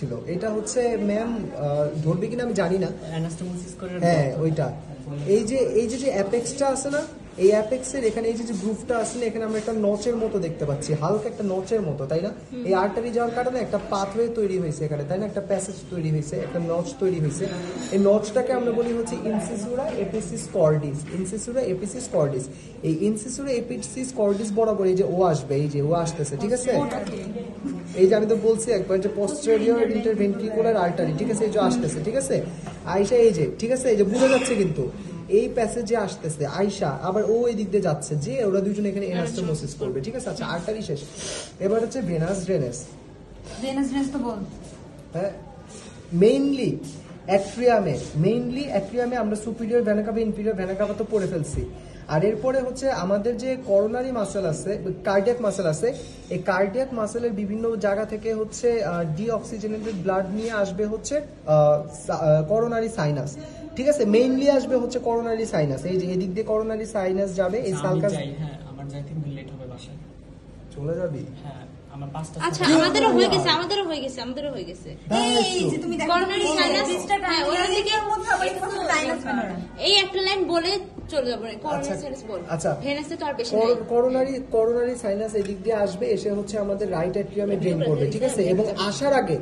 ছিল, এটা হচ্ছে ম্যাম ধরবে কিনা আমি জানি না। অ্যানাস্টোমোসিস করে হ্যাঁ ওইটা, এই যে অ্যাপেক্সটা আছে না, এই অ্যাপেক্সের এখানে এই যে গ্রুভটা আছে না, এখানে আমরা একটা নচের মতো দেখতে পাচ্ছি, হালকা একটা নচের মতো, তাই না? এই আর্টারি যাওয়ার কারণে একটা পাথওয়ে তৈরি হয়েছে এখানে, তাই না? একটা প্যাসেজ তৈরি হয়েছে, একটা নচ তৈরি হয়েছে। এই নচটাকে আমরা বলি হচ্ছে ইনসিসুরা এপিসিস কর্ডিস। ইনসিসুরা এপিসিস কর্ডিস, এই ইনসিসুরা এপিসিস কর্ডিস বরাবর এই যে ও আসবে, এই যে ও আসতেছে, ঠিক আছে? এই যে আমি তো বলছি একবার যে পোস্টেরিয়র ইন্টারভেন্ট্রিকুলার আর্টারি, ঠিক আছে? এই যে আসতেছে, ঠিক আছে? আইসা এই যে, ঠিক আছে? এই যে বোঝা যাচ্ছে কিন্তু এই প্যাসেজে আসতেছে আইসা, আবার ও এই দিক দিয়ে যাচ্ছে, যে ওরা দুজন এখানে অ্যানাস্টোমোসিস করবে, ঠিক আছে? আচ্ছা আর্টারি শেষ, এবার হচ্ছে ভেনাস ড্রেনেজ। ভেনাস ড্রেনেজ তো বল, হ্যাঁ মেইনলি অ্যাট্রিয়ামে আমরা superior vena cava inferior vena CAVA তো পড়ে ফেলছি। আর এরপরে হচ্ছে আমাদের যে করোনারি মাসেল আছে, কার্ডিয়াক মাসেল আছে, এই কার্ডিয়াক মাসেলের বিভিন্ন জায়গা থেকে হচ্ছে ডিঅক্সিজেনেটেড ব্লাড নিয়ে আসবে হচ্ছে করোনারি সাইনাস, ঠিক আছে? মেইনলি আসবে হচ্ছে করোনারি সাইনাস, এই যে এদিক দিয়ে করোনারি সাইনাস যাবে, এই সালকাস। হ্যাঁ আমার যাইতে লেট হবে বাসায়। চলে যাবি? হ্যাঁ আমার 5টা। আচ্ছা আমাদেরও হয়ে গেছে। এই যে তুমি দেখো করোনারি সাইনাস, হ্যাঁ ওরা থেকে মধ্যে আবার একটু সাইনাস বেরোয়। এই একটা লাইন বলে চলে যাবো, করোনারি সাইনাস বল। আচ্ছা ভেনাসে তো আর বেশি নাই। করোনারি সাইনাস এদিক দিয়ে আসবে, এসে হচ্ছে আমাদের রাইট অ্যাট্রিয়ামে ড্রেন করবে, ঠিক আছে? এবং আসার আগে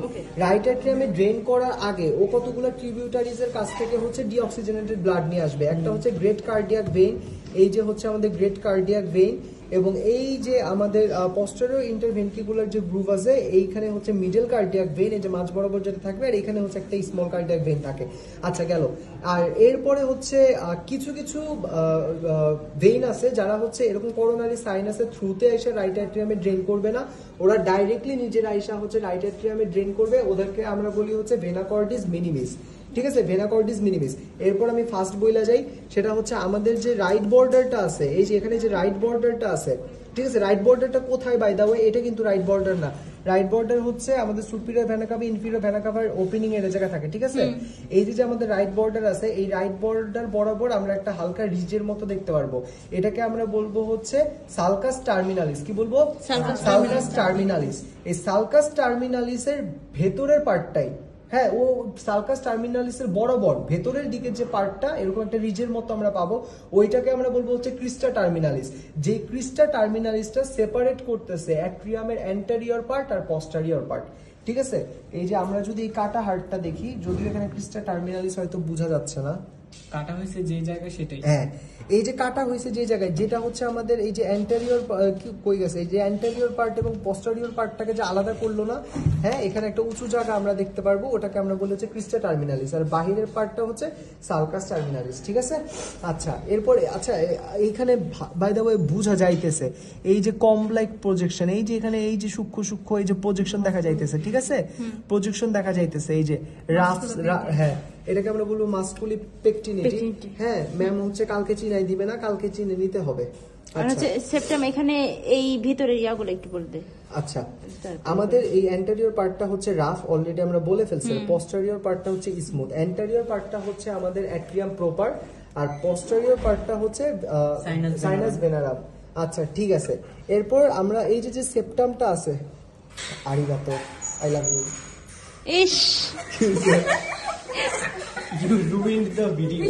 রাইট অ্যাট্রিয়ামে ড্রেন করার আগে ও কতগুলো ট্রিবিউটারিজ এর কাছ থেকে হচ্ছে ডিঅক্সিজেনেটেড ব্লাড নিয়ে আসবে। একটা হচ্ছে গ্রেট কার্ডিয়াক ভেইন, এই যে হচ্ছে আমাদের গ্রেট কার্ডিয়াক ভেইন, এবং এই যে আমাদের পোস্টেরিয়র ইন্টারভেন্ট্রিকুলার যে গ্রুভ আছে, এইখানে হচ্ছে মিডল কার্ডিয়াক ভেইন, এই যে মাঝ বরাবর যেটা থাকবে, আর এখানে হচ্ছে একটা স্মল কার্ডিয়াক ভেইন থাকে। আচ্ছা গেল। আর এরপরে হচ্ছে কিছু ভেইন আছে যারা হচ্ছে এরকম করোনারি সাইনাসের থ্রুতে এসে রাইট অ্যাট্রিয়ামে ড্রেন করবে না, ওরা ডাইরেক্টলি নিজের আইসা হচ্ছে রাইট অ্যাট্রিয়ামে ড্রেন করবে, ওদেরকে আমরা বলি হচ্ছে ভেনা কর্ডিস মিনিমিস, ঠিক আছে? ভেনা কর্ডিস মিনিমিস। এরপর আমি ফার্স্ট বইলা যাই, সেটা হচ্ছে আমাদের যে রাইট বর্ডারটা আছে, এই যে এখানে যে রাইট বর্ডারটা আছে, ঠিক আছে? রাইট বর্ডারটা কোথায় বাই দা ওয়ে? এটা কিন্তু রাইট বর্ডার না, রাইট বর্ডার হচ্ছে আমাদের superior vena cava inferior vena কাভার ওপেনিং এর জায়গা থাকে, ঠিক আছে? এই যে আমাদের রাইট বর্ডার আছে, এই রাইট বর্ডার বরাবর আমরা একটা হালকা রিজের মতো দেখতে পারবো, এটাকে আমরা বলবো হচ্ছে সালকাস টার্মিনালিস। কি বলবো? Sulcus terminalis. এই সালকাস টার্মিনালিসের ভেতরের পার্টটাই, হ্যাঁ ও সালকাস টার্মিনালিসের বরাবর ভেতরের দিকে যে পার্টটা এরকম একটা রিজের মতো আমরা পাবো, ওইটাকে আমরা বলবো হচ্ছে ক্রিস্টা টার্মিনালিস। যে ক্রিস্টা টার্মিনালিসটা সেপারেট করতেছে অ্যাট্রিয়ামের অ্যান্টেরিয়র পার্ট আর পস্টেরিয়র পার্ট, ঠিক আছে? এই যে আমরা যদি এই কাটা হাড়টা দেখি, যদিও এখানে ক্রিস্টা টার্মিনালিস হয়তো বোঝা যাচ্ছে না, কাটা হয়েছে যে জায়গায় সেটাই। হ্যাঁ এই যে কাটা হয়েছে যে জায়গায়, যেটা হচ্ছে আমাদের এই যে অ্যান্টেরিয়র কই গেছে, এই যে অ্যান্টেরিয়র পার্ট এবং পস্টেরিয়র পার্টটাকে যে আলাদা করলো না, হ্যাঁ এখানে একটা উঁচু জায়গা আমরা দেখতে পারবো, ওটাকে আমরা বলি হচ্ছে ক্রিস্টা টার্মিনালিস, আর বাহিরের পার্টটা হচ্ছে সালকাস টার্মিনালিস, ঠিক আছে? আচ্ছা এরপরে, আচ্ছা এইখানে বাই দ্য ওয়ে বোঝা যাইতেছে এই যে কমপ্লেক্স প্রজেকশন, এই যে এখানে এই যে সূক্ষ্ম এই যে প্রজেকশন দেখা যাইতেছে, ঠিক আছে? প্রজেকশন দেখা যাইতেছে, এই যে রাফ, হ্যাঁ এটাকে আমরা বলবো মাসকুলি পেকটিনিটি। হ্যাঁ ম্যাম হচ্ছে কালকে চিনাই দিবে না, কালকে চিনে নিতে হবে। আর হচ্ছে সেপ্টাম এখানে এই ভিতরের ইয়াগুলো একটু বলে দে। আচ্ছা আমাদের এই অ্যান্টেরিয়র পার্টটা হচ্ছে রাফ, অলরেডি আমরা বলে ফেলছি। পোস্টেরিয়র পার্টটা হচ্ছে স্মুথ। অ্যান্টেরিয়র পার্টটা হচ্ছে আমাদের অ্যাট্রিয়াম প্রপার, আর পোস্টেরিয়র পার্টটা হচ্ছে সাইনাস ভেনারাম। আচ্ছা ঠিক আছে, এরপর আমরা এই যে সেপ্টামটা আছে, আরিগাতো, আই লাভ ইউ। ইশ You ruined the video.